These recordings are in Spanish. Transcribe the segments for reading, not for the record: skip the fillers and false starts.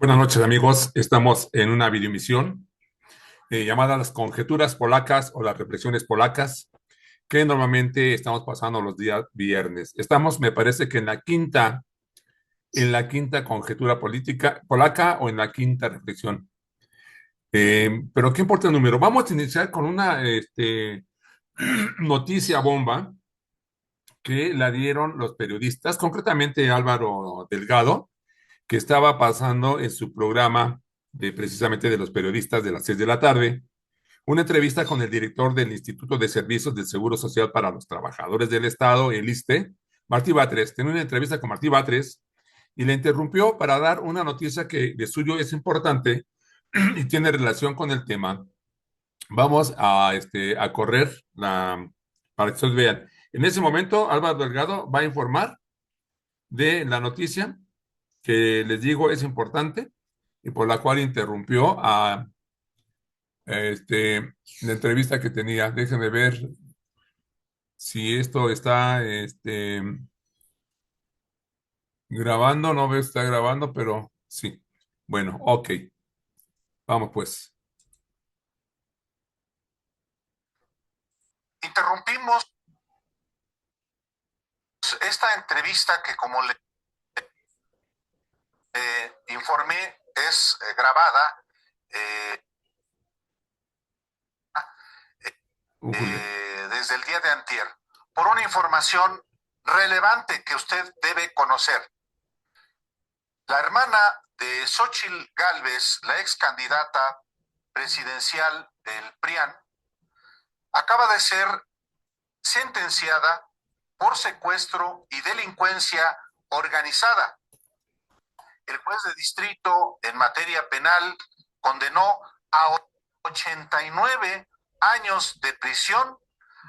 Buenas noches, amigos. Estamos en una videomisión llamada Las Conjeturas Polacas o las Reflexiones Polacas, que normalmente estamos pasando los días viernes. Estamos, me parece que en la quinta conjetura política polaca o en la quinta reflexión. Pero qué importa el número. Vamos a iniciar con una noticia bomba que la dieron los periodistas, concretamente Álvaro Delgado, que estaba pasando en su programa precisamente de los periodistas de las 6 de la tarde, una entrevista con el director del Instituto de Servicios del Seguro Social para los Trabajadores del Estado, el ISSSTE, Martí Batres. Tenía una entrevista con Martí Batres y le interrumpió para dar una noticia que de suyo es importante y tiene relación con el tema. Vamos a correr para que ustedes vean. En ese momento, Álvaro Delgado va a informar de la noticia que les digo es importante y por la cual interrumpió a la entrevista que tenía. Déjenme ver si esto está grabando. No veo si está grabando, pero sí. Bueno, ok. Vamos pues. Interrumpimos esta entrevista que, como le informé, es grabada eh, desde el día de antier, por una información relevante que usted debe conocer. La hermana de Xóchitl Gálvez, la ex candidata presidencial del PRIAN, acaba de ser sentenciada por secuestro y delincuencia organizada. El juez de distrito en materia penal condenó a 89 años de prisión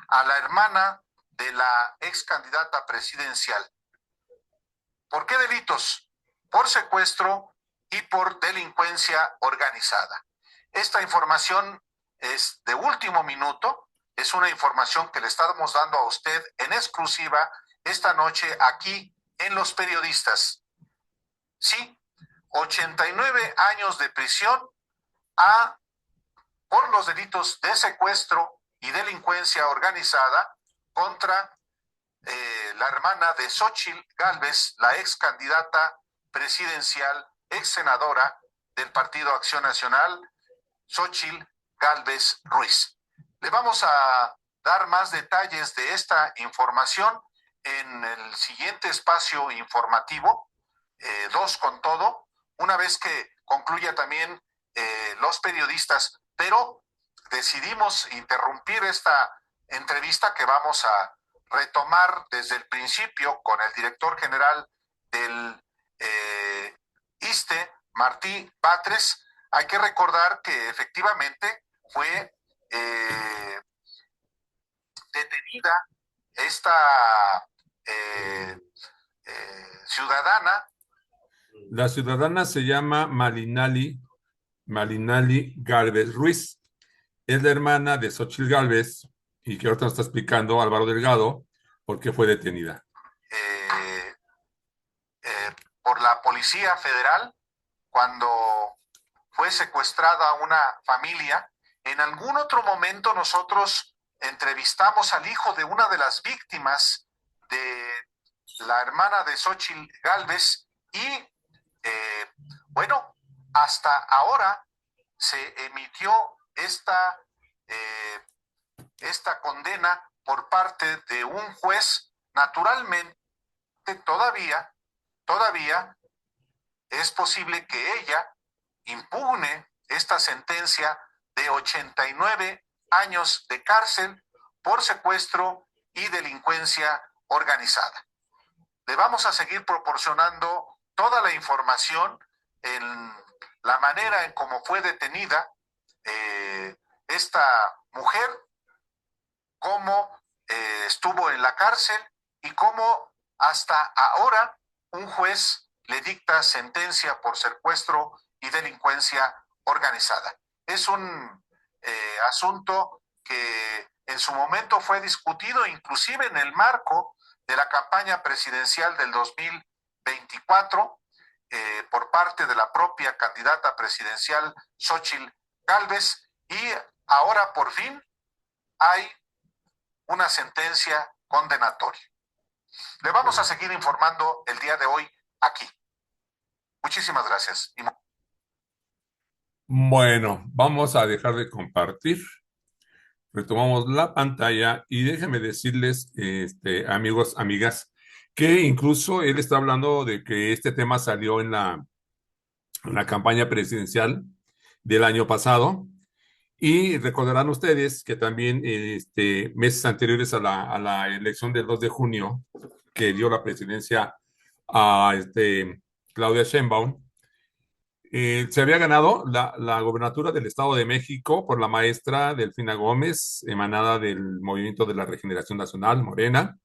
a la hermana de la ex candidata presidencial. ¿Por qué delitos? Por secuestro y por delincuencia organizada. Esta información es de último minuto, es una información que le estamos dando a usted en exclusiva esta noche aquí en Los Periodistas. Sí, 89 años de prisión a, por los delitos de secuestro y delincuencia organizada contra la hermana de Xóchitl Gálvez, la ex candidata presidencial, ex senadora del Partido Acción Nacional, Xóchitl Gálvez Ruiz. Le vamos a dar más detalles de esta información en el siguiente espacio informativo, 2 con todo, una vez que concluya también Los Periodistas, pero decidimos interrumpir esta entrevista que vamos a retomar desde el principio con el director general del ISSSTE, Martí Batres. Hay que recordar que efectivamente fue detenida esta eh, ciudadana. La ciudadana se llama Malinali Gálvez Ruiz. Es la hermana de Xochitl Gálvez y que ahorita nos está explicando Álvaro Delgado por qué fue detenida. Eh, por la Policía Federal cuando fue secuestrada una familia. En algún otro momento nosotros entrevistamos al hijo de una de las víctimas de la hermana de Xóchitl Gálvez y bueno, hasta ahora se emitió eh, esta condena por parte de un juez. Naturalmente, todavía es posible que ella impugne esta sentencia de 89 años de cárcel por secuestro y delincuencia organizada. Le vamos a seguir proporcionando toda la información en la manera en cómo fue detenida esta mujer, cómo estuvo en la cárcel y cómo hasta ahora un juez le dicta sentencia por secuestro y delincuencia organizada. Es un asunto que en su momento fue discutido inclusive en el marco de la campaña presidencial del 2024. por parte de la propia candidata presidencial Xóchitl Gálvez, y ahora por fin hay una sentencia condenatoria. Le vamos a seguir informando el día de hoy aquí. Muchísimas gracias. Bueno, vamos a dejar de compartir. Retomamos la pantalla y déjenme decirles, amigos, amigas, que incluso él está hablando de que este tema salió en la campaña presidencial del año pasado. Y recordarán ustedes que también meses anteriores a la elección del 2 de junio, que dio la presidencia a Claudia Sheinbaum, se había ganado la gobernatura del Estado de México por la maestra Delfina Gómez, emanada del Movimiento de la Regeneración Nacional, Morena,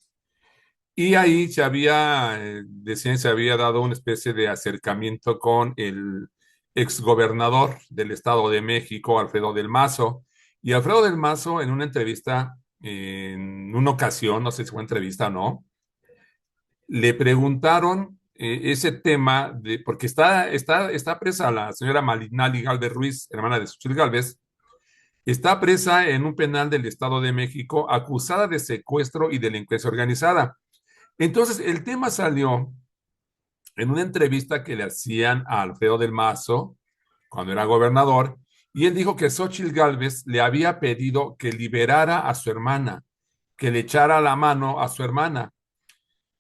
y ahí decían, se había dado una especie de acercamiento con el exgobernador del Estado de México, Alfredo del Mazo. Y Alfredo del Mazo, en una entrevista, en una ocasión, no sé si fue entrevista o no, le preguntaron ese tema, porque está presa la señora Malinali Galvez Ruiz, hermana de Xochitl Galvez, está presa en un penal del Estado de México, acusada de secuestro y delincuencia organizada. Entonces, el tema salió en una entrevista que le hacían a Alfredo del Mazo cuando era gobernador, y él dijo que Xochitl Gálvez le había pedido que liberara a su hermana, que le echara la mano a su hermana,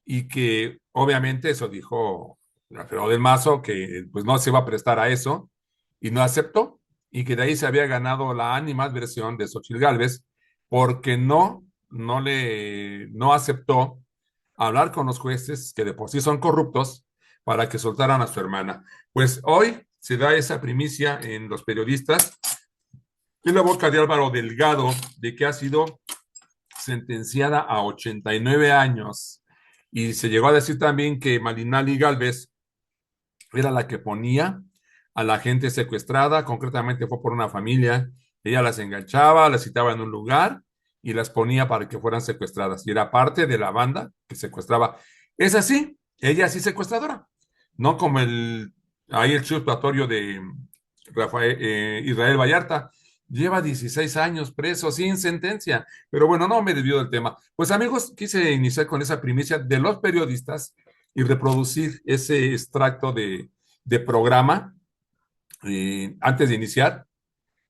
y que obviamente eso dijo Alfredo del Mazo, que pues no se iba a prestar a eso, y no aceptó, y que de ahí se había ganado la animadversión de Xochitl Gálvez, porque no aceptó hablar con los jueces, que de por sí son corruptos, para que soltaran a su hermana. Pues hoy se da esa primicia en los periodistas, en la boca de Álvaro Delgado, de que ha sido sentenciada a 89 años. Y se llegó a decir también que Malinali Galvez era la que ponía a la gente secuestrada, concretamente fue por una familia. Ella las enganchaba, las citaba en un lugar y las ponía para que fueran secuestradas. Y era parte de la banda que secuestraba. Es así, ella sí secuestradora, no como ahí el chivo expiatorio de Israel Vallarta. Lleva 16 años preso sin sentencia. Pero bueno, no me desvío del tema. Pues amigos, quise iniciar con esa primicia de los periodistas y reproducir ese extracto de programa antes de iniciar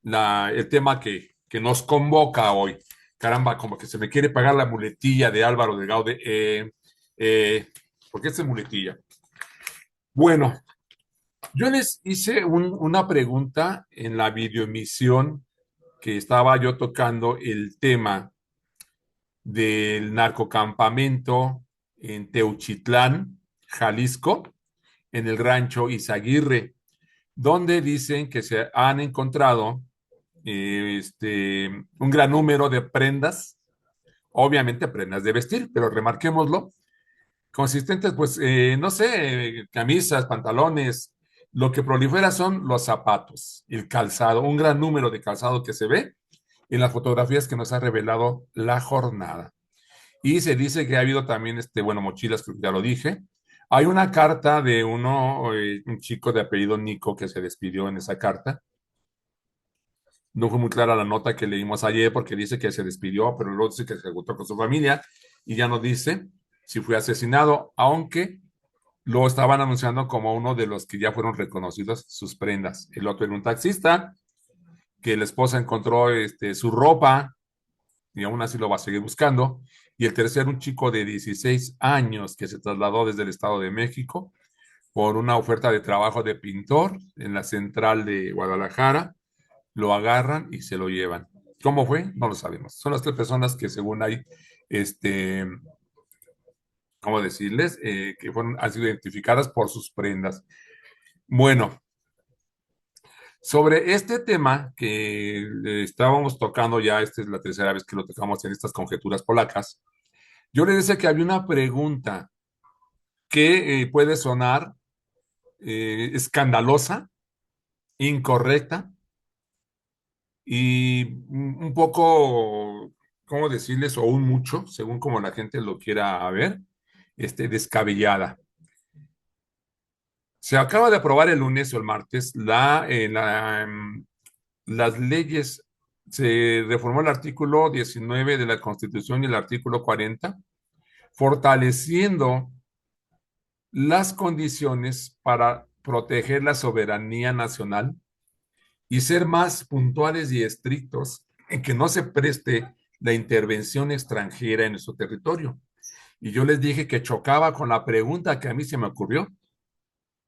el tema que nos convoca hoy. Caramba, como que se me quiere pagar la muletilla de Álvaro Delgado ¿por qué es muletilla? Bueno, yo les hice una pregunta en la videoemisión que estaba yo tocando el tema del narcocampamento en Teuchitlán, Jalisco, en el rancho Izaguirre, donde dicen que se han encontrado un gran número de prendas, obviamente prendas de vestir, pero remarquémoslo, consistentes, pues, no sé, camisas, pantalones, lo que prolifera son los zapatos, el calzado, un gran número de calzado que se ve en las fotografías que nos ha revelado la jornada. Y se dice que ha habido también, bueno, mochilas, que ya lo dije. Hay una carta de un chico de apellido Nico que se despidió en esa carta. No fue muy clara la nota que leímos ayer porque dice que se despidió, pero luego dice que se encontró con su familia y ya no dice si fue asesinado, aunque lo estaban anunciando como uno de los que ya fueron reconocidos sus prendas. El otro era un taxista que la esposa encontró su ropa y aún así lo va a seguir buscando. Y el tercero, un chico de 16 años que se trasladó desde el Estado de México por una oferta de trabajo de pintor en la central de Guadalajara. Lo agarran y se lo llevan. ¿Cómo fue? No lo sabemos. Son las tres personas que según hay, ¿cómo decirles? Que han sido identificadas por sus prendas. Bueno, sobre este tema que estábamos tocando ya, esta es la tercera vez que lo tocamos en estas conjeturas polacas, yo le decía que había una pregunta que puede sonar escandalosa, incorrecta y un poco, ¿cómo decirles? O un mucho, según como la gente lo quiera ver, descabellada. Se acaba de aprobar el lunes o el martes las leyes, se reformó el artículo 19 de la Constitución y el artículo 40, fortaleciendo las condiciones para proteger la soberanía nacional y ser más puntuales y estrictos en que no se preste la intervención extranjera en nuestro territorio. Y yo les dije que chocaba con la pregunta que a mí se me ocurrió.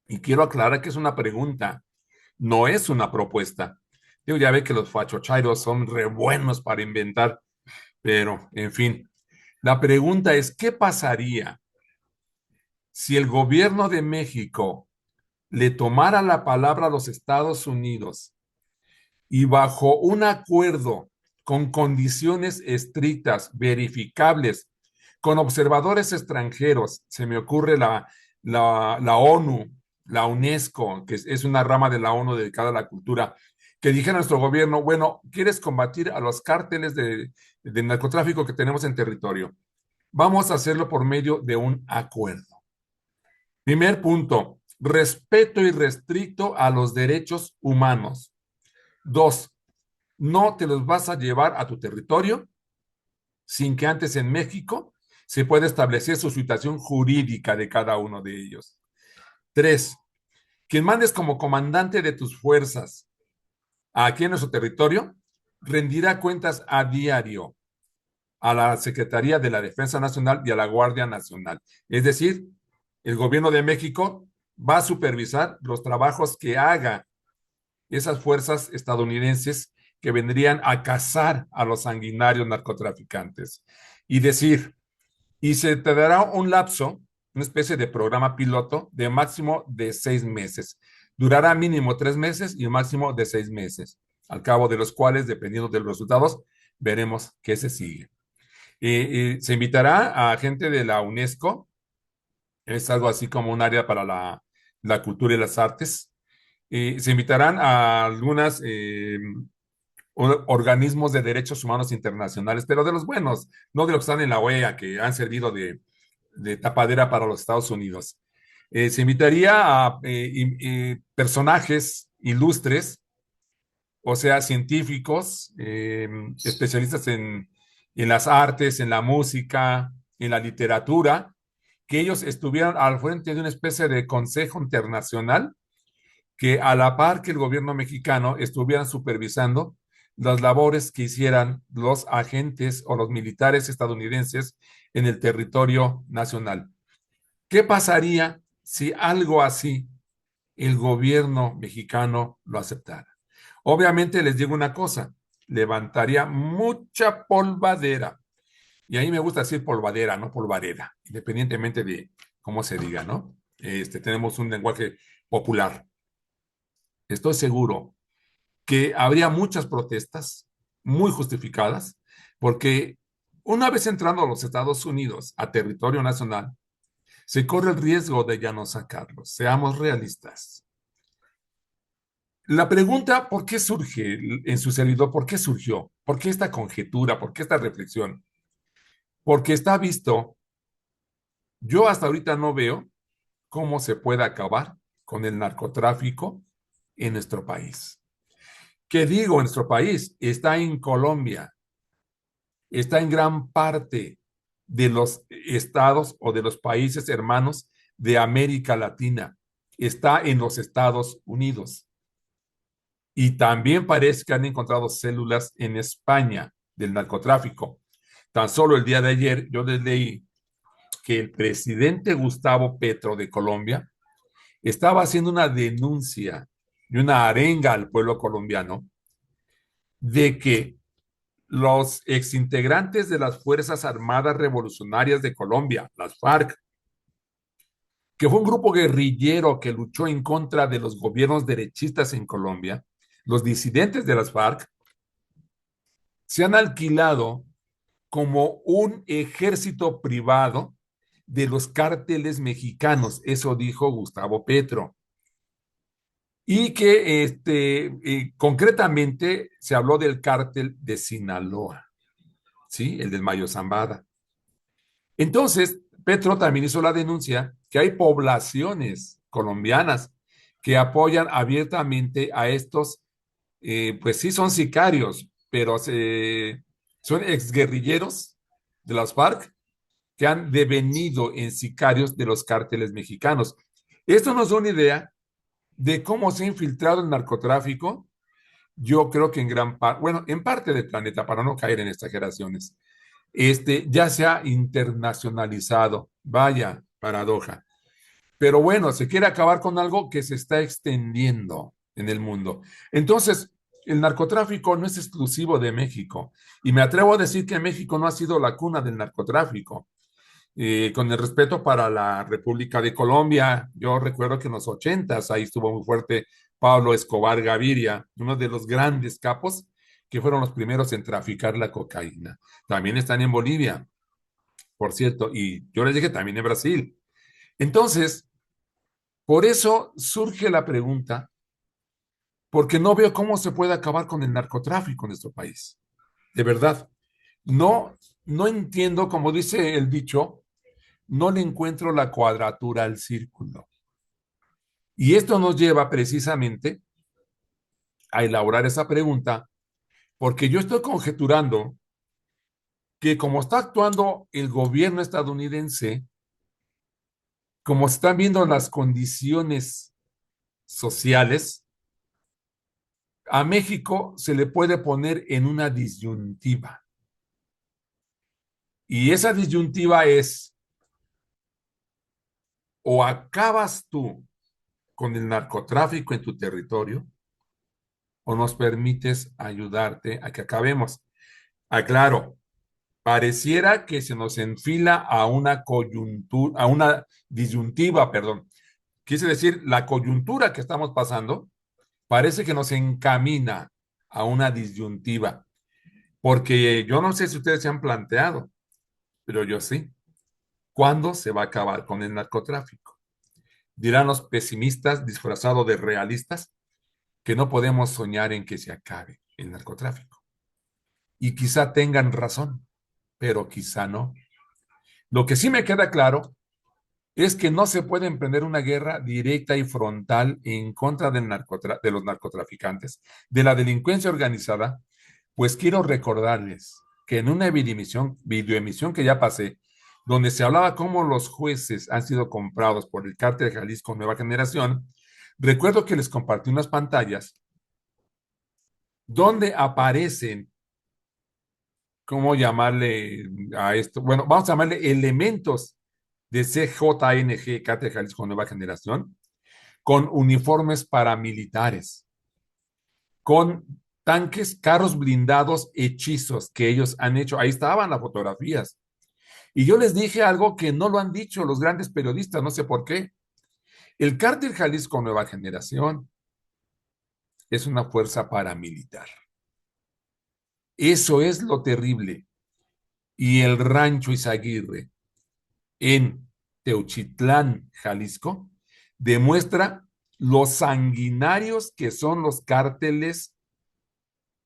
Y quiero aclarar que es una pregunta, no es una propuesta. Digo, ya ve que los fachochairos son re buenos para inventar, pero en fin. La pregunta es, ¿qué pasaría si el gobierno de México le tomara la palabra a los Estados Unidos y bajo un acuerdo con condiciones estrictas, verificables, con observadores extranjeros, se me ocurre la ONU, la UNESCO, que es una rama de la ONU dedicada a la cultura, que dijera a nuestro gobierno, bueno, ¿quieres combatir a los cárteles de narcotráfico que tenemos en territorio? Vamos a hacerlo por medio de un acuerdo. Primer punto, respeto irrestricto a los derechos humanos. Dos, no te los vas a llevar a tu territorio sin que antes en México se pueda establecer su situación jurídica de cada uno de ellos. Tres, quien mandes como comandante de tus fuerzas aquí en nuestro territorio rendirá cuentas a diario a la Secretaría de la Defensa Nacional y a la Guardia Nacional. Es decir, el gobierno de México va a supervisar los trabajos que haga esas fuerzas estadounidenses que vendrían a cazar a los sanguinarios narcotraficantes. Y decir, y se te dará un lapso, una especie de programa piloto de máximo de 6 meses. Durará mínimo 3 meses y máximo de 6 meses, al cabo de los cuales, dependiendo de los resultados, veremos qué se sigue. Se invitará a gente de la UNESCO, es algo así como un área para la cultura y las artes. Se invitarán a algunas organismos de derechos humanos internacionales, pero de los buenos, no de los que están en la OEA, que han servido de tapadera para los Estados Unidos. Se invitaría a personajes ilustres, o sea, científicos, especialistas en las artes, en la música, en la literatura, que ellos estuvieran al frente de una especie de consejo internacional que a la par que el gobierno mexicano estuvieran supervisando las labores que hicieran los agentes o los militares estadounidenses en el territorio nacional. ¿Qué pasaría si algo así el gobierno mexicano lo aceptara? Obviamente les digo una cosa, levantaría mucha polvadera. Y ahí me gusta decir polvadera, no polvareda, independientemente de cómo se diga, ¿no? Tenemos un lenguaje popular. Estoy seguro que habría muchas protestas muy justificadas, porque una vez entrando a los Estados Unidos, a territorio nacional, se corre el riesgo de ya no sacarlos. Seamos realistas. La pregunta, ¿por qué surge en su servidor? ¿Por qué surgió? ¿Por qué esta conjetura? ¿Por qué esta reflexión? Porque está visto, yo hasta ahorita no veo cómo se puede acabar con el narcotráfico en nuestro país. ¿Qué digo en nuestro país? Está en Colombia, está en gran parte de los estados o de los países hermanos de América Latina, está en los Estados Unidos. Y también parece que han encontrado células en España del narcotráfico. Tan solo el día de ayer yo les leí que el presidente Gustavo Petro de Colombia estaba haciendo una denuncia y una arenga al pueblo colombiano de que los exintegrantes de las Fuerzas Armadas Revolucionarias de Colombia, las FARC, que fue un grupo guerrillero que luchó en contra de los gobiernos derechistas en Colombia, los disidentes de las FARC, se han alquilado como un ejército privado de los cárteles mexicanos. Eso dijo Gustavo Petro. Y que concretamente se habló del cártel de Sinaloa, ¿sí? El del Mayo Zambada. Entonces, Petro también hizo la denuncia que hay poblaciones colombianas que apoyan abiertamente a estos, pues sí son sicarios, pero son exguerrilleros de las FARC que han devenido en sicarios de los cárteles mexicanos. Esto nos da una idea de cómo se ha infiltrado el narcotráfico. Yo creo que en gran parte, bueno, en parte del planeta, para no caer en exageraciones, ya se ha internacionalizado. Vaya paradoja. Pero bueno, se quiere acabar con algo que se está extendiendo en el mundo. Entonces, el narcotráfico no es exclusivo de México. Y me atrevo a decir que México no ha sido la cuna del narcotráfico. Con el respeto para la República de Colombia, yo recuerdo que en los ochentas ahí estuvo muy fuerte Pablo Escobar Gaviria, uno de los grandes capos que fueron los primeros en traficar la cocaína. También están en Bolivia, por cierto, y yo les dije también en Brasil. Entonces, por eso surge la pregunta, porque no veo cómo se puede acabar con el narcotráfico en nuestro país. De verdad, no, no entiendo, como dice el dicho, no le encuentro la cuadratura al círculo. Y esto nos lleva precisamente a elaborar esa pregunta, porque yo estoy conjeturando que como está actuando el gobierno estadounidense, como se están viendo las condiciones sociales, a México se le puede poner en una disyuntiva. Y esa disyuntiva es, o acabas tú con el narcotráfico en tu territorio, o nos permites ayudarte a que acabemos. Aclaro, pareciera que se nos enfila a una coyuntura, a una disyuntiva, perdón. Quise decir, la coyuntura que estamos pasando parece que nos encamina a una disyuntiva, porque yo no sé si ustedes se han planteado, pero yo sí. ¿Cuándo se va a acabar con el narcotráfico? Dirán los pesimistas disfrazados de realistas que no podemos soñar en que se acabe el narcotráfico. Y quizá tengan razón, pero quizá no. Lo que sí me queda claro es que no se puede emprender una guerra directa y frontal en contra de los narcotraficantes, de la delincuencia organizada, pues quiero recordarles que en una videoemisión que ya pasé, donde se hablaba cómo los jueces han sido comprados por el cártel de Jalisco Nueva Generación, recuerdo que les compartí unas pantallas donde aparecen, ¿cómo llamarle a esto? Bueno, vamos a llamarle elementos de CJNG, Cártel de Jalisco Nueva Generación, con uniformes paramilitares, con tanques, carros blindados, hechizos que ellos han hecho. Ahí estaban las fotografías. Y yo les dije algo que no lo han dicho los grandes periodistas, no sé por qué. El Cártel Jalisco Nueva Generación es una fuerza paramilitar. Eso es lo terrible. Y el rancho Izaguirre en Teuchitlán, Jalisco, demuestra los sanguinarios que son los cárteles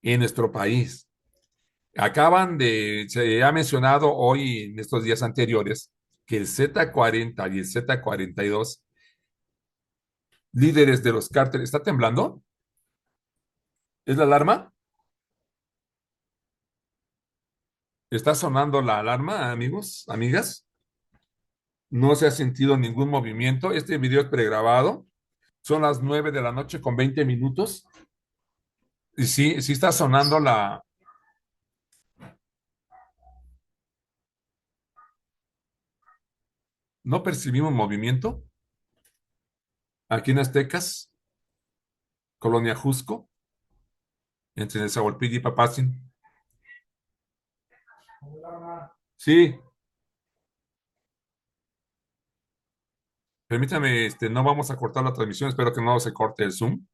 en nuestro país. Se ha mencionado hoy en estos días anteriores que el Z40 y el Z42, líderes de los cárteles, ¿está temblando? ¿Es la alarma? ¿Está sonando la alarma, amigos, amigas? No se ha sentido ningún movimiento. Este video es pregrabado. Son las 9 de la noche con 20 minutos. Y sí, sí está sonando ¿No percibimos movimiento? Aquí en Aztecas, Colonia Jusco, entre Nezahualcóyotl y Papacín. Sí, permítame, no vamos a cortar la transmisión, espero que no se corte el Zoom.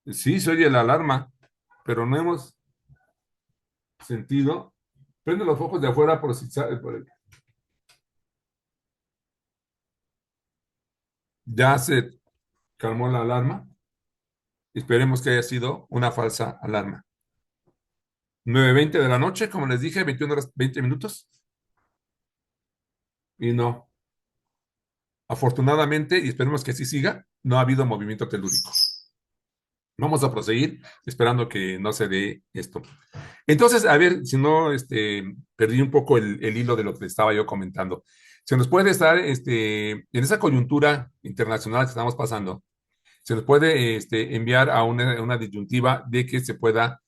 Sí, se oye la alarma, pero no hemos sentido. Prende los focos de afuera por si ya se calmó la alarma. Esperemos que haya sido una falsa alarma. 9:20 de la noche, como les dije, 21 horas 20 minutos. Y no. Afortunadamente, y esperemos que así siga, no ha habido movimiento telúrico. Vamos a proseguir esperando que no se dé esto. Entonces, a ver, si no, perdí un poco el hilo de lo que estaba yo comentando. Se nos puede estar, en esa coyuntura internacional que estamos pasando, se nos puede enviar a una disyuntiva de que se pueda,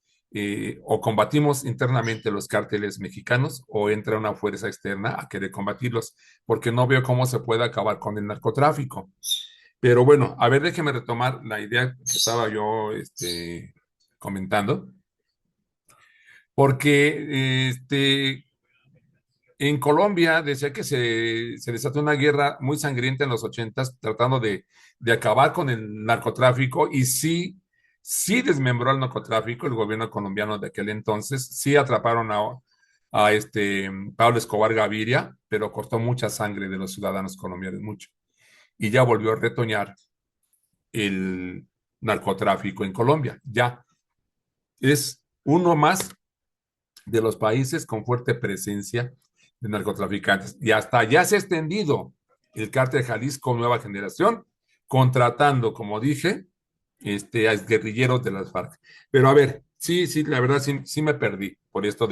o combatimos internamente los cárteles mexicanos o entra una fuerza externa a querer combatirlos, porque no veo cómo se puede acabar con el narcotráfico. Pero bueno, a ver, déjeme retomar la idea que estaba yo comentando, porque en Colombia decía que se desató una guerra muy sangrienta en los ochentas tratando de acabar con el narcotráfico y sí, sí desmembró al narcotráfico el gobierno colombiano de aquel entonces, sí atraparon a Pablo Escobar Gaviria, pero cortó mucha sangre de los ciudadanos colombianos, mucho, y ya volvió a retoñar el narcotráfico en Colombia. Ya es uno más de los países con fuerte presencia de narcotraficantes. Y hasta ya se ha extendido el cártel Jalisco Nueva Generación, contratando, como dije, a guerrilleros de las FARC. Pero a ver, sí, sí, la verdad sí, sí me perdí por esto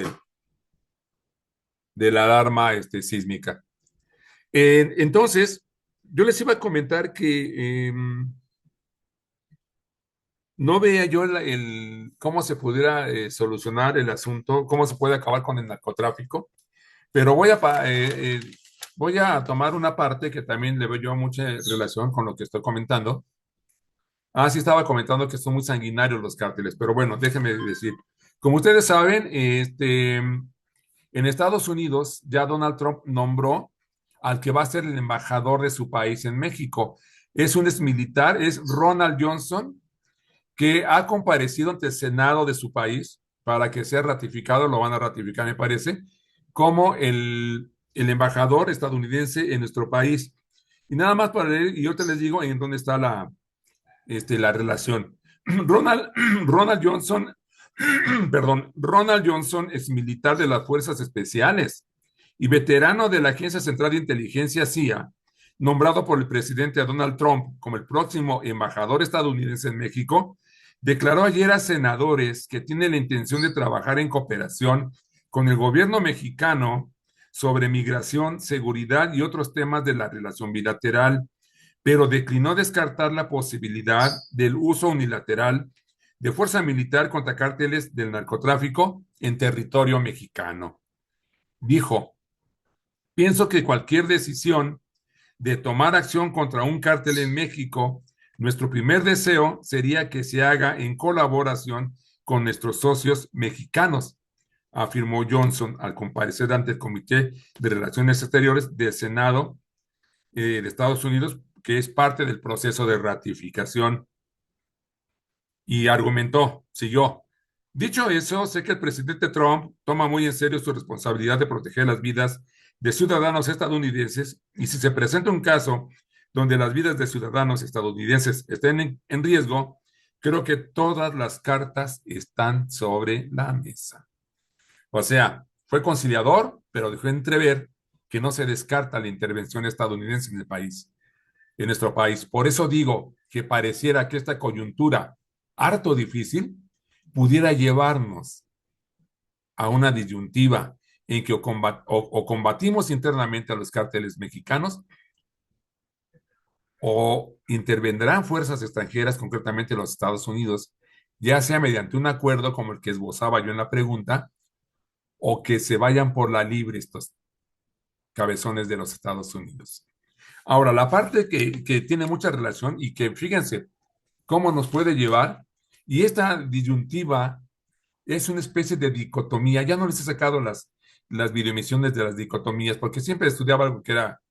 de la alarma sísmica. Entonces, yo les iba a comentar que no veía yo cómo se pudiera solucionar el asunto, cómo se puede acabar con el narcotráfico, pero voy a tomar una parte que también le veo yo mucha relación con lo que estoy comentando. Ah, sí, estaba comentando que son muy sanguinarios los cárteles, pero bueno, déjenme decir. Como ustedes saben, en Estados Unidos ya Donald Trump nombró al que va a ser el embajador de su país en México. Es un exmilitar, es Ronald Johnson, que ha comparecido ante el Senado de su país para que sea ratificado, lo van a ratificar, me parece, como el embajador estadounidense en nuestro país. Y nada más para leer, y yo te les digo en dónde está la relación. Ronald, Ronald Johnson, perdón, Ronald Johnson es militar de las Fuerzas Especiales y veterano de la Agencia Central de Inteligencia CIA, nombrado por el presidente Donald Trump como el próximo embajador estadounidense en México, declaró ayer a senadores que tiene la intención de trabajar en cooperación con el gobierno mexicano sobre migración, seguridad y otros temas de la relación bilateral, pero declinó descartar la posibilidad del uso unilateral de fuerza militar contra cárteles del narcotráfico en territorio mexicano. Dijo, pienso que cualquier decisión de tomar acción contra un cártel en México, nuestro primer deseo sería que se haga en colaboración con nuestros socios mexicanos, afirmó Johnson al comparecer ante el Comité de Relaciones Exteriores del Senado de Estados Unidos, que es parte del proceso de ratificación, y argumentó, siguió. Dicho eso, sé que el presidente Trump toma muy en serio su responsabilidad de proteger las vidas de ciudadanos estadounidenses y si se presenta un caso donde las vidas de ciudadanos estadounidenses estén en riesgo, creo que todas las cartas están sobre la mesa. O sea, fue conciliador, pero dejó entrever que no se descarta la intervención estadounidense en el país, en nuestro país. Por eso digo que pareciera que esta coyuntura harto difícil pudiera llevarnos a una disyuntiva en que o combatimos internamente a los cárteles mexicanos o intervendrán fuerzas extranjeras, concretamente los Estados Unidos, ya sea mediante un acuerdo como el que esbozaba yo en la pregunta, o que se vayan por la libre estos cabezones de los Estados Unidos. Ahora, la parte que tiene mucha relación y que fíjense cómo nos puede llevar, y esta disyuntiva es una especie de dicotomía. Ya no les he sacado las videoemisiones de las dicotomías, porque siempre estudiaba algo que era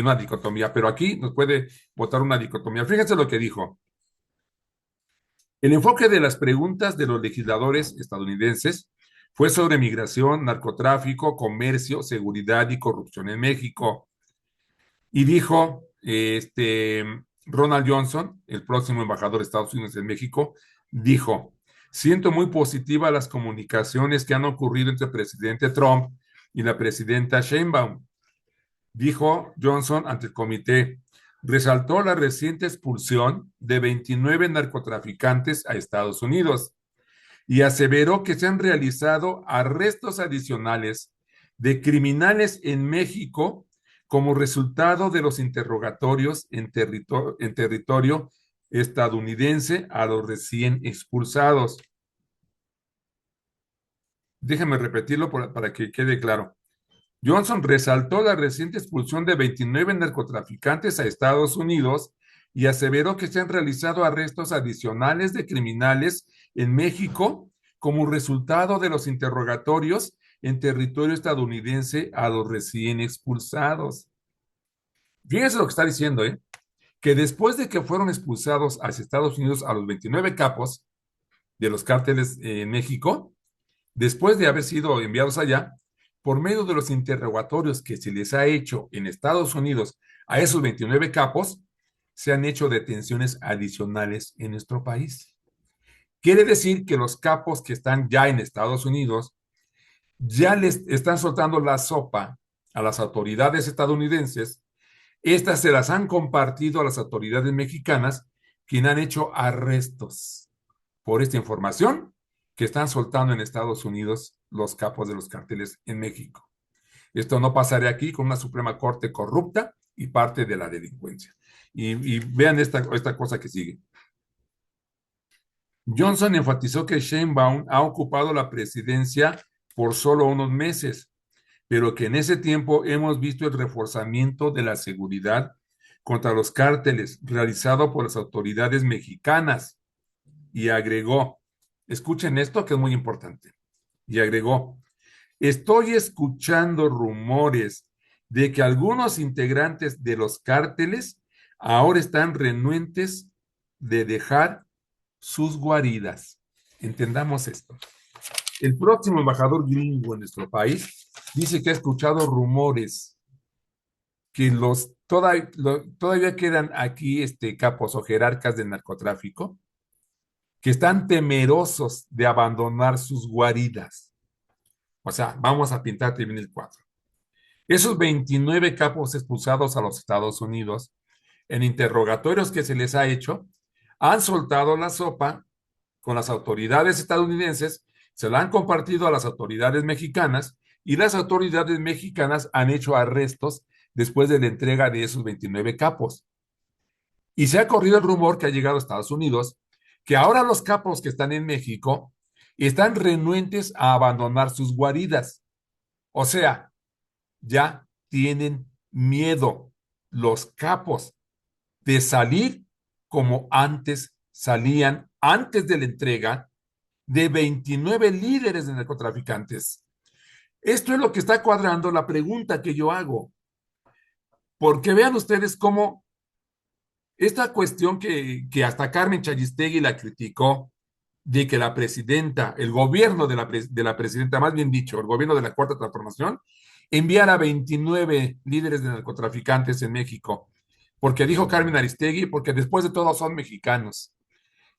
una dicotomía, pero aquí nos puede botar una dicotomía. Fíjense lo que dijo. El enfoque de las preguntas de los legisladores estadounidenses fue sobre migración, narcotráfico, comercio, seguridad y corrupción en México. Y dijo Ronald Johnson, el próximo embajador de Estados Unidos en México, dijo, siento muy positiva las comunicaciones que han ocurrido entre el presidente Trump y la presidenta Sheinbaum. dijo Johnson ante el comité. Resaltó la reciente expulsión de 29 narcotraficantes a Estados Unidos y aseveró que se han realizado arrestos adicionales de criminales en México como resultado de los interrogatorios en territorio estadounidense a los recién expulsados. Déjeme repetirlo para que quede claro. Johnson resaltó la reciente expulsión de 29 narcotraficantes a Estados Unidos y aseveró que se han realizado arrestos adicionales de criminales en México como resultado de los interrogatorios en territorio estadounidense a los recién expulsados. Fíjense lo que está diciendo, ¿eh? Que después de que fueron expulsados hacia Estados Unidos a los 29 capos de los cárteles en México, después de haber sido enviados allá, por medio de los interrogatorios que se les ha hecho en Estados Unidos a esos 29 capos, se han hecho detenciones adicionales en nuestro país. Quiere decir que los capos que están ya en Estados Unidos ya les están soltando la sopa a las autoridades estadounidenses. Estas se las han compartido a las autoridades mexicanas, quienes han hecho arrestos por esta información que están soltando en Estados Unidos los capos de los carteles en México. Esto no pasaría aquí con una Suprema Corte corrupta y parte de la delincuencia. Y vean esta cosa que sigue. Johnson enfatizó que Sheinbaum ha ocupado la presidencia por solo unos meses, pero que en ese tiempo hemos visto el reforzamiento de la seguridad contra los cárteles realizado por las autoridades mexicanas. Y agregó, escuchen esto que es muy importante, y agregó, estoy escuchando rumores de que algunos integrantes de los cárteles ahora están renuentes de dejar sus guaridas. Entendamos esto. El próximo embajador gringo en nuestro país dice que ha escuchado rumores que todavía quedan aquí capos o jerarcas del narcotráfico que están temerosos de abandonar sus guaridas. O sea, vamos a pintarte bien el cuadro. Esos 29 capos expulsados a los Estados Unidos, en interrogatorios que se les ha hecho, han soltado la sopa con las autoridades estadounidenses, se la han compartido a las autoridades mexicanas y las autoridades mexicanas han hecho arrestos después de la entrega de esos 29 capos. Y se ha corrido el rumor que ha llegado a Estados Unidos que ahora los capos que están en México están renuentes a abandonar sus guaridas. O sea, ya tienen miedo los capos de salir como antes salían, antes de la entrega de 29 líderes de narcotraficantes. Esto es lo que está cuadrando la pregunta que yo hago. Porque vean ustedes cómo esta cuestión que hasta Carmen Chayistegui la criticó, de que la presidenta, el gobierno de la presidenta, más bien dicho, el gobierno de la Cuarta Transformación, enviara 29 líderes de narcotraficantes en México, porque dijo Carmen Aristegui, porque después de todo son mexicanos.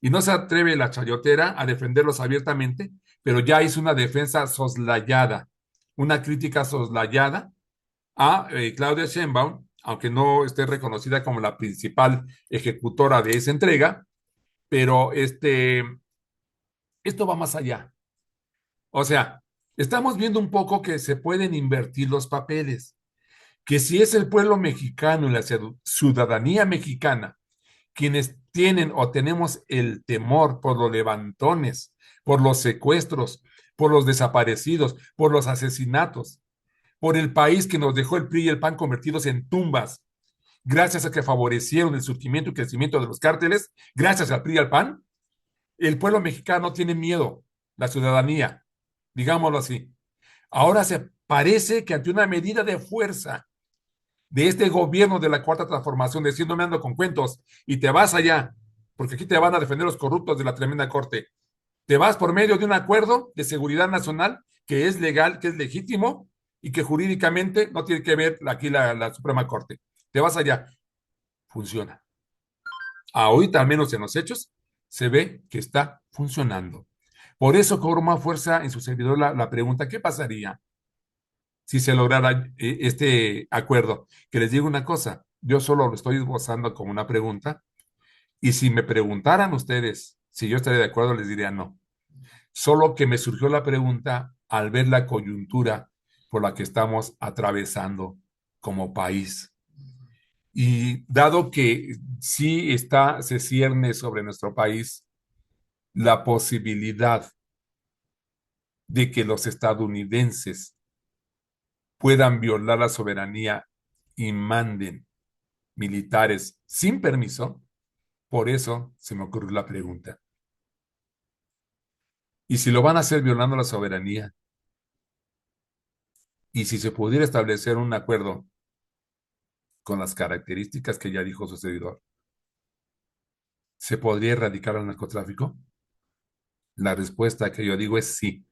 Y no se atreve la chayotera a defenderlos abiertamente, pero ya hizo una defensa soslayada, una crítica soslayada a Claudia Sheinbaum, aunque no esté reconocida como la principal ejecutora de esa entrega, pero esto va más allá. O sea, estamos viendo un poco que se pueden invertir los papeles, que si es el pueblo mexicano y la ciudadanía mexicana quienes tienen o tenemos el temor por los levantones, por los secuestros, por los desaparecidos, por los asesinatos, por el país que nos dejó el PRI y el PAN convertidos en tumbas, gracias a que favorecieron el surgimiento y crecimiento de los cárteles, gracias al PRI y al PAN, el pueblo mexicano tiene miedo, la ciudadanía, digámoslo así. Ahora se parece que ante una medida de fuerza de este gobierno de la Cuarta Transformación, diciendo me ando con cuentos y te vas allá, porque aquí te van a defender los corruptos de la tremenda corte. Te vas por medio de un acuerdo de seguridad nacional que es legal, que es legítimo y que jurídicamente no tiene que ver aquí la Suprema Corte. Te vas allá. Funciona. Ahorita, al menos en los hechos, se ve que está funcionando. Por eso cobró más fuerza en su servidor la pregunta, ¿qué pasaría si se lograra este acuerdo. Que les digo una cosa, yo solo lo estoy esbozando como una pregunta, y si me preguntaran ustedes si yo estaría de acuerdo, les diría no. Solo que me surgió la pregunta al ver la coyuntura por la que estamos atravesando como país. Y dado que sí está, se cierne sobre nuestro país la posibilidad de que los estadounidenses puedan violar la soberanía y manden militares sin permiso, por eso se me ocurrió la pregunta. ¿Y si lo van a hacer violando la soberanía? ¿Y si se pudiera establecer un acuerdo con las características que ya dijo su servidor, se podría erradicar el narcotráfico? La respuesta que yo digo es sí,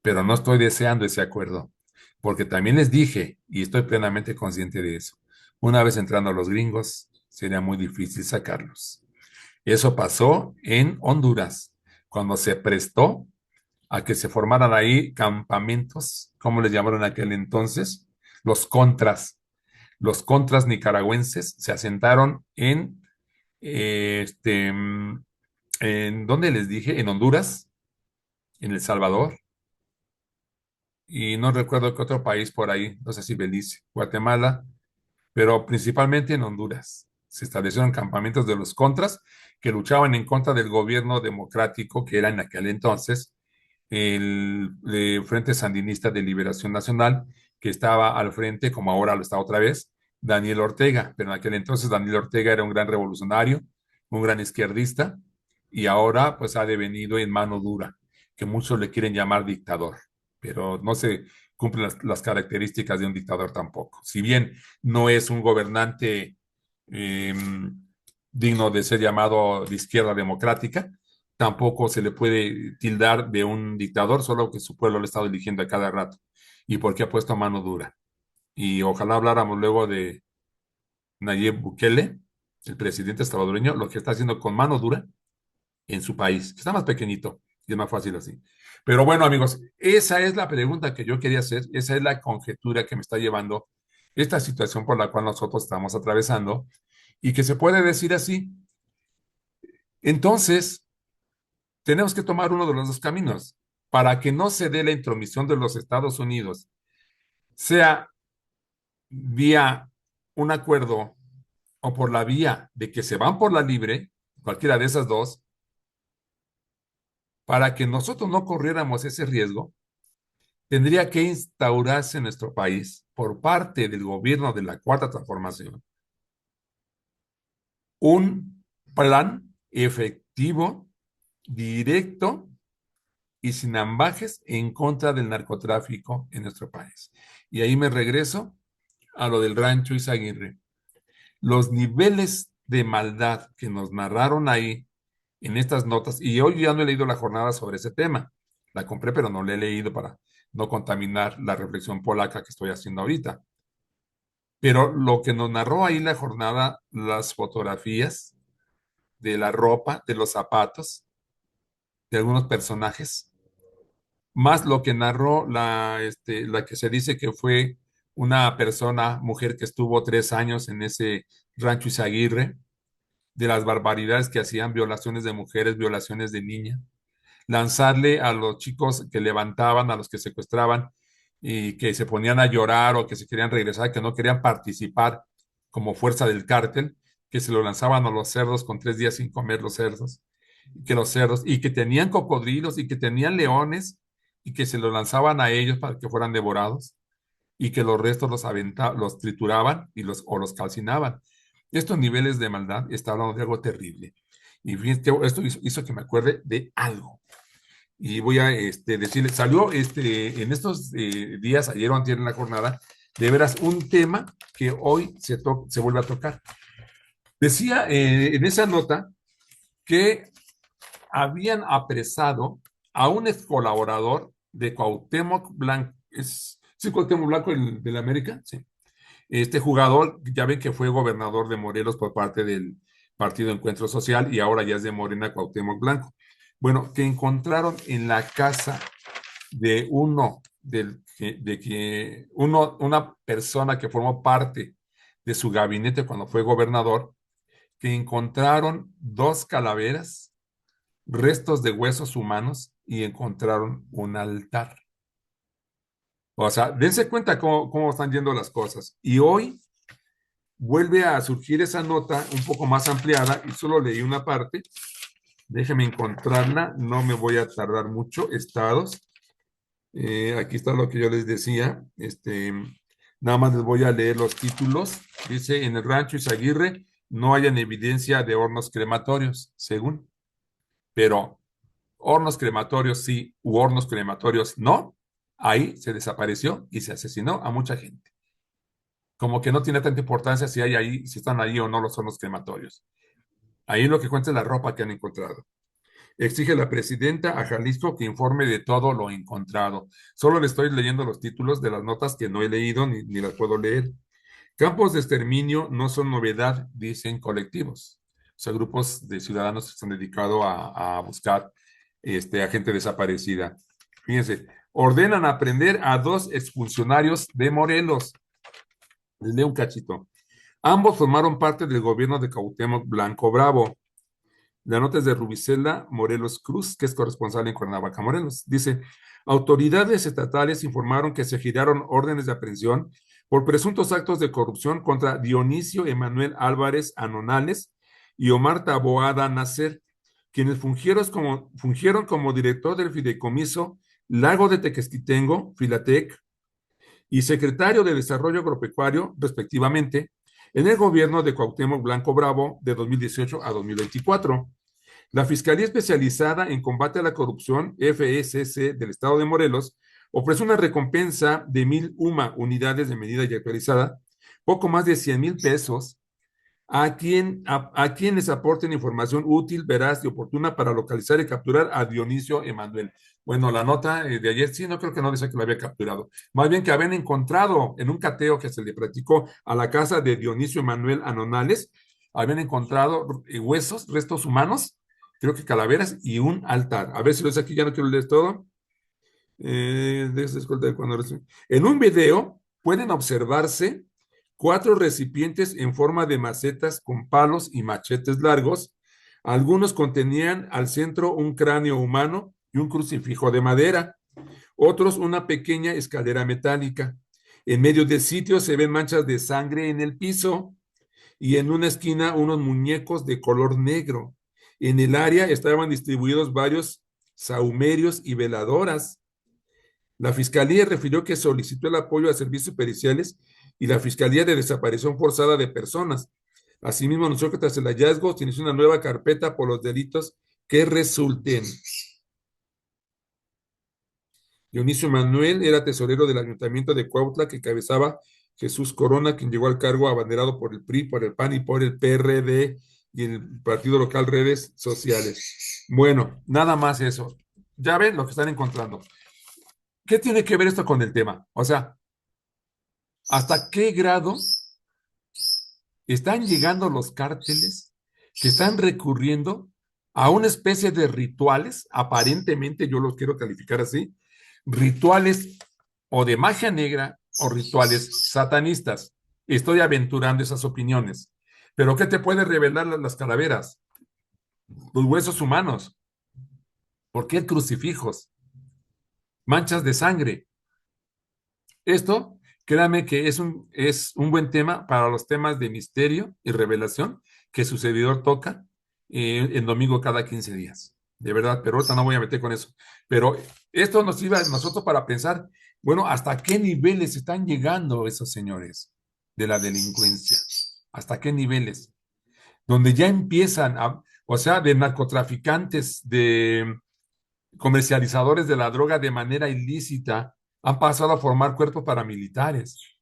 pero no estoy deseando ese acuerdo, porque también les dije, y estoy plenamente consciente de eso, una vez entrando a los gringos, sería muy difícil sacarlos. Eso pasó en Honduras, cuando se prestó a que se formaran ahí campamentos, ¿cómo les llamaron en aquel entonces? Los contras. Los contras nicaragüenses se asentaron en ¿dónde les dije? En Honduras, en El Salvador, y no recuerdo qué otro país por ahí, no sé si Belice, Guatemala, pero principalmente en Honduras. Se establecieron campamentos de los contras que luchaban en contra del gobierno democrático que era en aquel entonces el Frente Sandinista de Liberación Nacional, que estaba al frente, como ahora lo está otra vez, Daniel Ortega. Pero en aquel entonces Daniel Ortega era un gran revolucionario, un gran izquierdista, y ahora pues ha devenido en mano dura, que muchos le quieren llamar dictador, pero no se cumplen las características de un dictador tampoco. Si bien no es un gobernante eh, digno de ser llamado de izquierda democrática, tampoco se le puede tildar de un dictador, solo que su pueblo lo ha estado eligiendo a cada rato y porque ha puesto mano dura. Y ojalá habláramos luego de Nayib Bukele, el presidente salvadoreño, lo que está haciendo con mano dura en su país, que está más pequeñito y es más fácil así. Pero bueno, amigos, esa es la pregunta que yo quería hacer, esa es la conjetura que me está llevando esta situación por la cual nosotros estamos atravesando y que se puede decir así. Entonces, tenemos que tomar uno de los dos caminos para que no se dé la intromisión de los Estados Unidos, sea vía un acuerdo o por la vía de que se van por la libre, cualquiera de esas dos, para que nosotros no corriéramos ese riesgo, tendría que instaurarse en nuestro país por parte del gobierno de la Cuarta Transformación un plan efectivo, directo y sin ambajes en contra del narcotráfico en nuestro país. Y ahí me regreso a lo del rancho Izaguirre. Los niveles de maldad que nos narraron ahí en estas notas, y hoy ya no he leído la jornada sobre ese tema, la compré pero no la he leído para no contaminar la reflexión polaca que estoy haciendo ahorita. Pero lo que nos narró ahí la jornada, las fotografías de la ropa, de los zapatos, de algunos personajes, más lo que narró la que se dice que fue una persona, mujer que estuvo 3 años en ese rancho Izaguirre, de las barbaridades que hacían, violaciones de mujeres, violaciones de niñas, lanzarle a los chicos que levantaban, a los que secuestraban y que se ponían a llorar o que se querían regresar, que no querían participar como fuerza del cártel, que se lo lanzaban a los cerdos con 3 días sin comer los cerdos, que los cerdos, y que tenían cocodrilos y que tenían leones y que se los lanzaban a ellos para que fueran devorados y que los restos los trituraban o los calcinaban. Estos niveles de maldad, está hablando de algo terrible. Y fíjense, esto hizo que me acuerde de algo. Y voy a decirle, salió en estos días, ayer o antier en la jornada, de veras un tema que hoy se vuelve a tocar. Decía en esa nota que habían apresado a un ex colaborador de Cuauhtémoc Blanco. ¿Sí, Cuauhtémoc Blanco del América? Sí. Este jugador, ya ven que fue gobernador de Morelos por parte del Partido Encuentro Social y ahora ya es de Morena Cuauhtémoc Blanco. Bueno, que encontraron en la casa de uno de que una persona que formó parte de su gabinete cuando fue gobernador, que encontraron dos calaveras, restos de huesos humanos y encontraron un altar. O sea, dense cuenta cómo están yendo las cosas. Y hoy vuelve a surgir esa nota un poco más ampliada y solo leí una parte. Déjenme encontrarla, no me voy a tardar mucho. Estados. Aquí está lo que yo les decía. Nada más les voy a leer los títulos. Dice, en el rancho Izaguirre no hayan evidencia de hornos crematorios, según. Pero hornos crematorios sí, u hornos crematorios no. Ahí se desapareció y se asesinó a mucha gente. Como que no tiene tanta importancia si hay ahí, si están ahí o no los hornos crematorios. Ahí lo que cuenta es la ropa que han encontrado. Exige la presidenta a Jalisco que informe de todo lo encontrado. Solo le estoy leyendo los títulos de las notas que no he leído ni las puedo leer. Campos de exterminio no son novedad, dicen colectivos. O sea, grupos de ciudadanos que se han dedicado a buscar a gente desaparecida. Fíjense, ordenan aprender a dos exfuncionarios de Morelos. Les leo un cachito. Ambos formaron parte del gobierno de Cuauhtémoc Blanco Bravo. La nota es de Rubicela Morelos Cruz, que es corresponsal en Cuernavaca, Morelos. Dice, autoridades estatales informaron que se giraron órdenes de aprehensión por presuntos actos de corrupción contra Dionisio Emanuel Álvarez Anonales y Omar Taboada Nacer, quienes fungieron como director del fideicomiso Lago de Tequesquitengo, Filatec, y secretario de Desarrollo Agropecuario, respectivamente, en el gobierno de Cuauhtémoc Blanco Bravo de 2018 a 2024. La Fiscalía Especializada en Combate a la Corrupción, FSC, del Estado de Morelos, ofrece una recompensa de 1,000 unidades de medida y actualizada, poco más de 100,000 pesos, a quienes aporten información útil, veraz y oportuna para localizar y capturar a Dionisio Emanuel. Bueno, la nota de ayer sí, no creo que no dice que lo había capturado. Más bien que habían encontrado en un cateo que se le practicó a la casa de Dionisio Emanuel Anonales, habían encontrado huesos, restos humanos, creo que calaveras y un altar. A ver si lo dice aquí, ya no quiero leer todo. En un video pueden observarse 4 recipientes en forma de macetas con palos y machetes largos. Algunos contenían al centro un cráneo humano y un crucifijo de madera. Otros una pequeña escalera metálica. En medio del sitio se ven manchas de sangre en el piso y en una esquina unos muñecos de color negro. En el área estaban distribuidos varios sahumerios y veladoras. La Fiscalía refirió que solicitó el apoyo a servicios periciales y la Fiscalía de Desaparición Forzada de Personas. Asimismo, anunció que tras el hallazgo se inició una nueva carpeta por los delitos que resulten. Dionisio Manuel era tesorero del Ayuntamiento de Cuautla que encabezaba Jesús Corona, quien llegó al cargo abanderado por el PRI, por el PAN y por el PRD y el partido local Redes Sociales. Bueno, nada más eso. Ya ven lo que están encontrando. ¿Qué tiene que ver esto con el tema? O sea, ¿hasta qué grado están llegando los cárteles que están recurriendo a una especie de rituales, aparentemente yo los quiero calificar así, rituales o de magia negra o rituales satanistas? Estoy aventurando esas opiniones. Pero ¿qué te puede revelar las calaveras? Los huesos humanos. ¿Por qué crucifijos? Manchas de sangre. Esto, créame que es un buen tema para los temas de misterio y revelación que su servidor toca en domingo cada 15 días. De verdad, pero ahorita no voy a meter con eso. Pero esto nos iba a nosotros para pensar, bueno, ¿hasta qué niveles están llegando esos señores de la delincuencia? ¿Hasta qué niveles? Donde ya empiezan o sea, de narcotraficantes, de comercializadores de la droga de manera ilícita, han pasado a formar cuerpos paramilitares.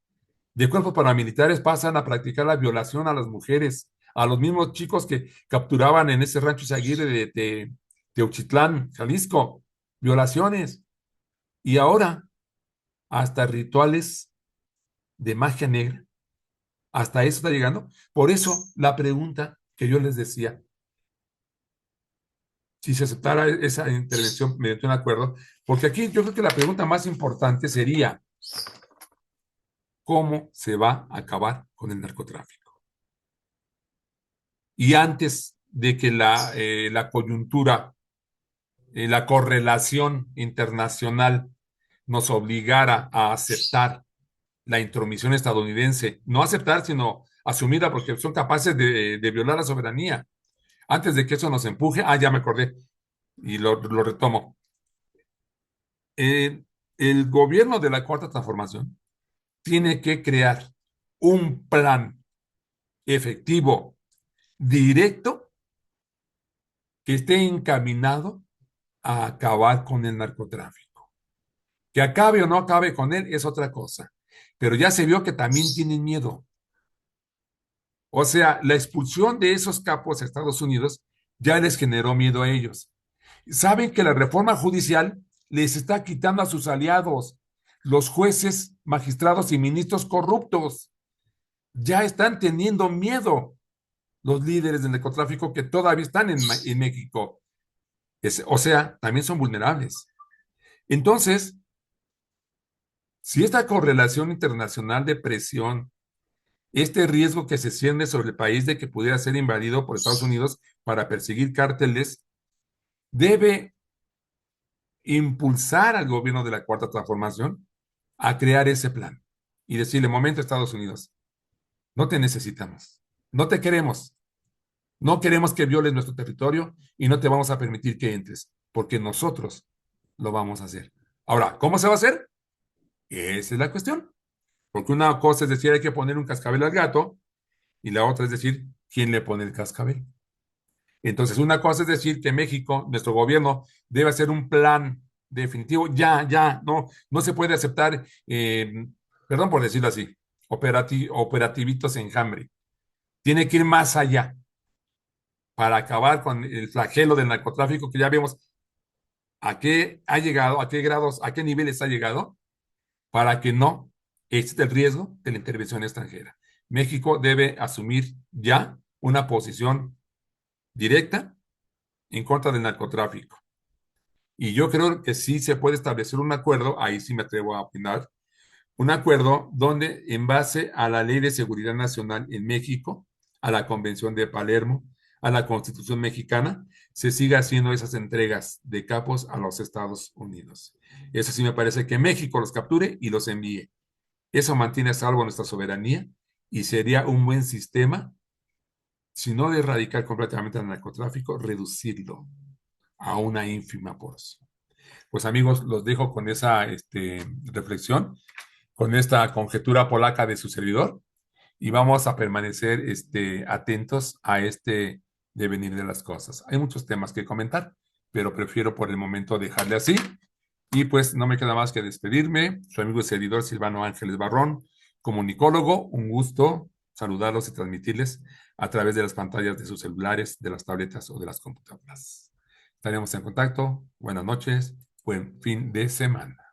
De cuerpos paramilitares pasan a practicar la violación a las mujeres, a los mismos chicos que capturaban en ese rancho Izaguirre de Teuchitlán, Jalisco, violaciones. Y ahora, hasta rituales de magia negra, hasta eso está llegando. Por eso, la pregunta que yo les decía, si se aceptara esa intervención mediante un acuerdo, porque aquí yo creo que la pregunta más importante sería, ¿cómo se va a acabar con el narcotráfico? Y antes de que la coyuntura, la correlación internacional nos obligara a aceptar la intromisión estadounidense, no aceptar, sino asumirla porque son capaces de violar la soberanía. Antes de que eso nos empuje, ya me acordé y lo retomo. Eh, el gobierno de la Cuarta Transformación tiene que crear un plan efectivo, directo, que esté encaminado a acabar con el narcotráfico. Que acabe o no acabe con él es otra cosa, pero ya se vio que también tienen miedo. O sea, la expulsión de esos capos a Estados Unidos ya les generó miedo a ellos. Saben que la reforma judicial les está quitando a sus aliados, los jueces, magistrados y ministros corruptos. Ya están teniendo miedo los líderes del narcotráfico que todavía están en México. O sea, también son vulnerables. Entonces, si esta correlación internacional de presión, este riesgo que se siente sobre el país de que pudiera ser invadido por Estados Unidos para perseguir cárteles, debe impulsar al gobierno de la Cuarta Transformación a crear ese plan y decirle, momento Estados Unidos, no te necesitamos, no te queremos, no queremos que violes nuestro territorio y no te vamos a permitir que entres, porque nosotros lo vamos a hacer. Ahora, ¿cómo se va a hacer? Esa es la cuestión. Porque una cosa es decir, hay que poner un cascabel al gato, y la otra es decir, ¿quién le pone el cascabel? Entonces, una cosa es decir que México, nuestro gobierno, debe hacer un plan definitivo, no se puede aceptar, perdón por decirlo así, operativitos enjambre. Tiene que ir más allá para acabar con el flagelo del narcotráfico que ya vemos a qué ha llegado, a qué grados, a qué niveles ha llegado, para que no exista el riesgo de la intervención extranjera. México debe asumir ya una posición directa en contra del narcotráfico. Y yo creo que sí se puede establecer un acuerdo, ahí sí me atrevo a opinar, un acuerdo donde en base a la Ley de Seguridad Nacional en México, a la Convención de Palermo, a la Constitución mexicana, se siga haciendo esas entregas de capos a los Estados Unidos. Eso sí me parece que México los capture y los envíe. Eso mantiene a salvo nuestra soberanía y sería un buen sistema, si no de erradicar completamente el narcotráfico, reducirlo a una ínfima porción. Pues amigos, los dejo con esa reflexión, con esta conjetura polaca de su servidor y vamos a permanecer atentos a este devenir de las cosas. Hay muchos temas que comentar, pero prefiero por el momento dejarle así. Y pues no me queda más que despedirme. Su amigo y servidor Silvano Ángeles Barrón, comunicólogo, un gusto saludarlos y transmitirles a través de las pantallas de sus celulares, de las tabletas o de las computadoras. Estaremos en contacto. Buenas noches. Buen fin de semana.